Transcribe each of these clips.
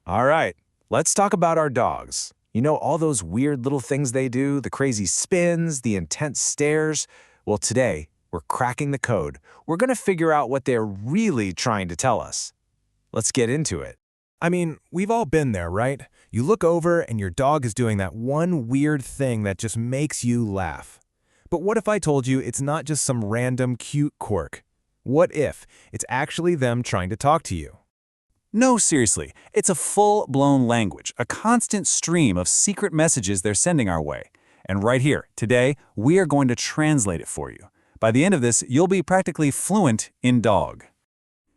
All right, let's talk about our dogs. You know, all those weird little things they do, the crazy spins, the intense stares? Well, today, we're cracking the code. We're going to figure out what they're really trying to tell us. Let's get into it. I mean, we've all been there, right? You look over and your dog is doing that one weird thing that just makes you laugh. But what if I told you it's not just some random cute quirk? What if it's actually them trying to talk to you? No, seriously, it's a full-blown language, a constant stream of secret messages they're sending our way. And right here, today, we are going to translate it for you. By the end of this, you'll be practically fluent in dog.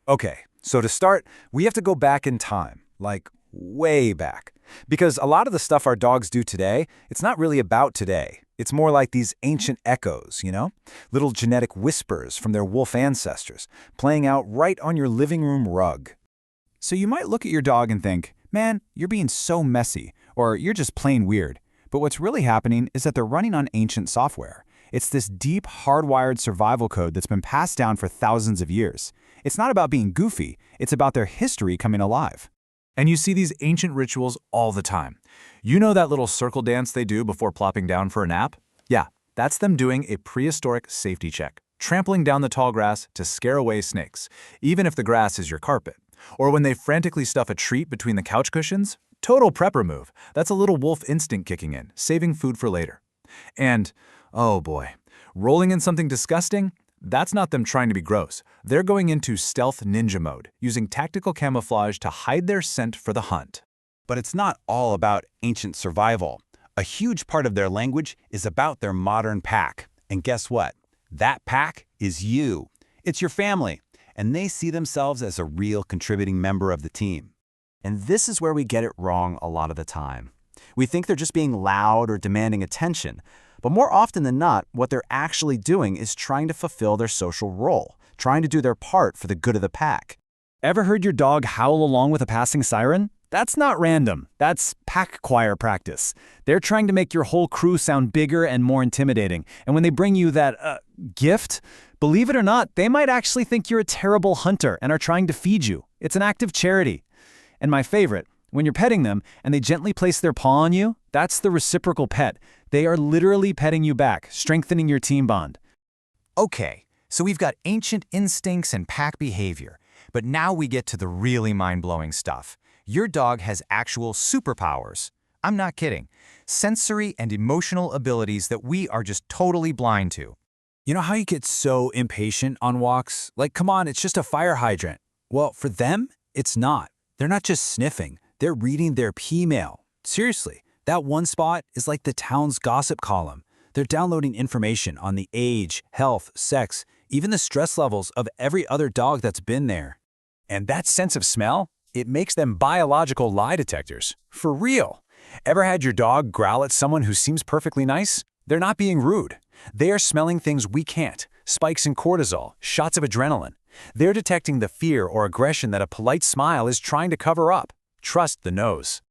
Okay, so to start, we have to go back in time, like way back. Because a lot of the stuff our dogs do today, it's not really about today. It's more like these ancient echoes, you know? Little genetic whispers from their wolf ancestors, playing out right on your living room rug. So you might look at your dog and think, man, you're being so messy, or you're just plain weird. But what's really happening is that they're running on ancient software. It's this deep, hardwired survival code that's been passed down for thousands of years. It's not about being goofy, it's about their history coming alive. And you see these ancient rituals all the time. You know that little circle dance they do before plopping down for a nap? Yeah, that's them doing a prehistoric safety check, trampling down the tall grass to scare away snakes, even if the grass is your carpet. Or when they frantically stuff a treat between the couch cushions, total prepper move. That's a little wolf instinct kicking in, saving food for later. And, oh boy, rolling in something disgusting? That's not them trying to be gross. They're going into stealth ninja mode, using tactical camouflage to hide their scent for the hunt. But it's not all about ancient survival. A huge part of their language is about their modern pack. And guess what? That pack is you. It's your family. And they see themselves as a real contributing member of the team. And this is where we get it wrong a lot of the time. We think they're just being loud or demanding attention. But more often than not, what they're actually doing is trying to fulfill their social role, trying to do their part for the good of the pack. Ever heard your dog howl along with a passing siren? That's not random. That's pack choir practice. They're trying to make your whole crew sound bigger and more intimidating. And when they bring you that, gift, believe it or not, they might actually think you're a terrible hunter and are trying to feed you. It's an act of charity. And my favorite, when you're petting them and they gently place their paw on you, that's the reciprocal pet. They are literally petting you back, strengthening your team bond. Okay, so we've got ancient instincts and pack behavior, but now we get to the really mind-blowing stuff. Your dog has actual superpowers. I'm not kidding. Sensory and emotional abilities that we are just totally blind to. You know how you get so impatient on walks? Like, come on, it's just a fire hydrant. Well, for them, it's not. They're not just sniffing. They're reading their P-mail. Seriously, that one spot is like the town's gossip column. They're downloading information on the age, health, sex, even the stress levels of every other dog that's been there. And that sense of smell, it makes them biological lie detectors. For real. Ever had your dog growl at someone who seems perfectly nice? They're not being rude. They are smelling things we can't. Spikes in cortisol, shots of adrenaline. They're detecting the fear or aggression that a polite smile is trying to cover up. Trust the nose.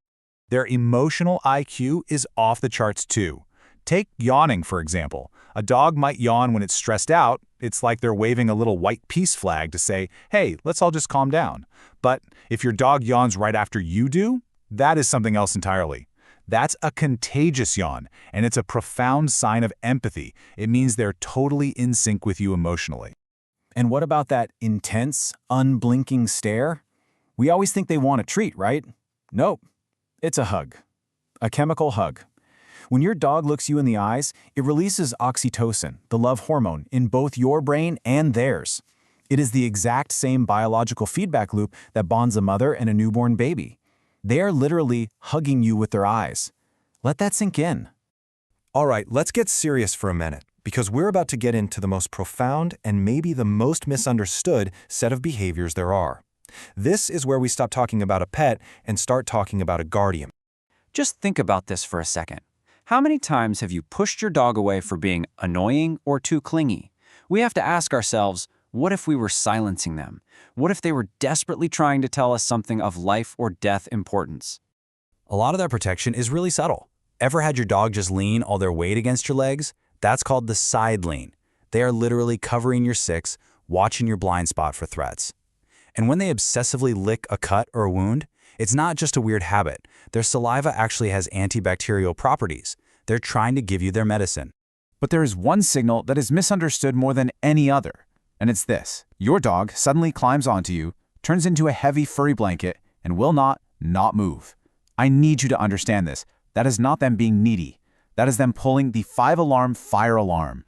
Their emotional IQ is off the charts too. Take yawning, for example. A dog might yawn when it's stressed out. It's like they're waving a little white peace flag to say, hey, let's all just calm down. But if your dog yawns right after you do, that is something else entirely. That's a contagious yawn, and it's a profound sign of empathy. It means they're totally in sync with you emotionally. And what about that intense, unblinking stare? We always think they want a treat, right? Nope. It's a hug. A chemical hug. When your dog looks you in the eyes, it releases oxytocin, the love hormone, in both your brain and theirs. It is the exact same biological feedback loop that bonds a mother and a newborn baby. They are literally hugging you with their eyes. Let that sink in. All right, let's get serious for a minute, because we're about to get into the most profound and maybe the most misunderstood set of behaviors there are. This is where we stop talking about a pet and start talking about a guardian. Just think about this for a second. How many times have you pushed your dog away for being annoying or too clingy? We have to ask ourselves, what if we were silencing them? What if they were desperately trying to tell us something of life or death importance? A lot of that protection is really subtle. Ever had your dog just lean all their weight against your legs? That's called the side lean. They are literally covering your six, watching your blind spot for threats. And when they obsessively lick a cut or a wound, It's not just a weird habit. Their saliva actually has antibacterial properties. They're trying to give you their medicine. But there is one signal that is misunderstood more than any other, and it's this. Your dog suddenly climbs onto you, turns into a heavy furry blanket, and will not move. I need you to understand this. That is not them being needy. That is them pulling the 5-alarm fire alarm.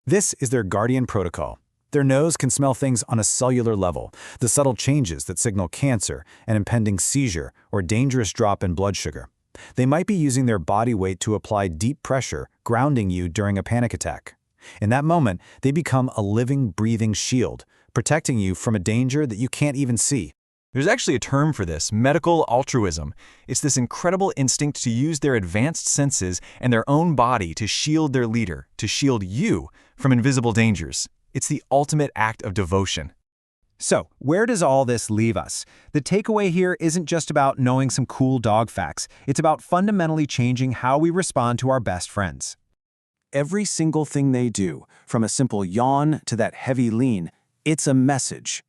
This is their guardian protocol. Their nose can smell things on a cellular level, the subtle changes that signal cancer, an impending seizure, or dangerous drop in blood sugar. They might be using their body weight to apply deep pressure, grounding you during a panic attack. In that moment, they become a living, breathing shield, protecting you from a danger that you can't even see. There's actually a term for this, medical altruism. It's this incredible instinct to use their advanced senses and their own body to shield their leader, to shield you from invisible dangers. It's the ultimate act of devotion. So, where does all this leave us? The takeaway here isn't just about knowing some cool dog facts. It's about fundamentally changing how we respond to our best friends. Every single thing they do, from a simple yawn to that heavy lean, it's a message.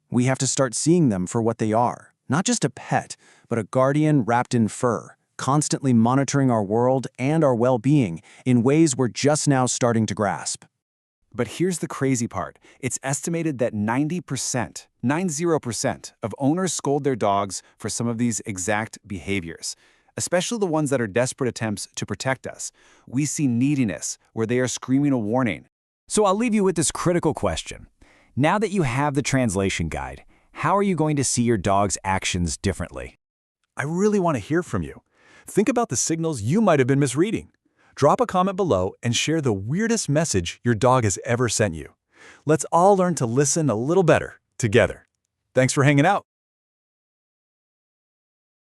We have to start seeing them for what they are. Not just a pet, but a guardian wrapped in fur, constantly monitoring our world and our well-being in ways we're just now starting to grasp. But here's the crazy part. It's estimated that 90% of owners scold their dogs for some of these exact behaviors, especially the ones that are desperate attempts to protect us. We see neediness, where they are screaming a warning. So I'll leave you with this critical question. Now that you have the translation guide, how are you going to see your dog's actions differently? I really want to hear from you. Think about the signals you might have been misreading. Drop a comment below and share the weirdest message your dog has ever sent you. Let's all learn to listen a little better together. Thanks for hanging out.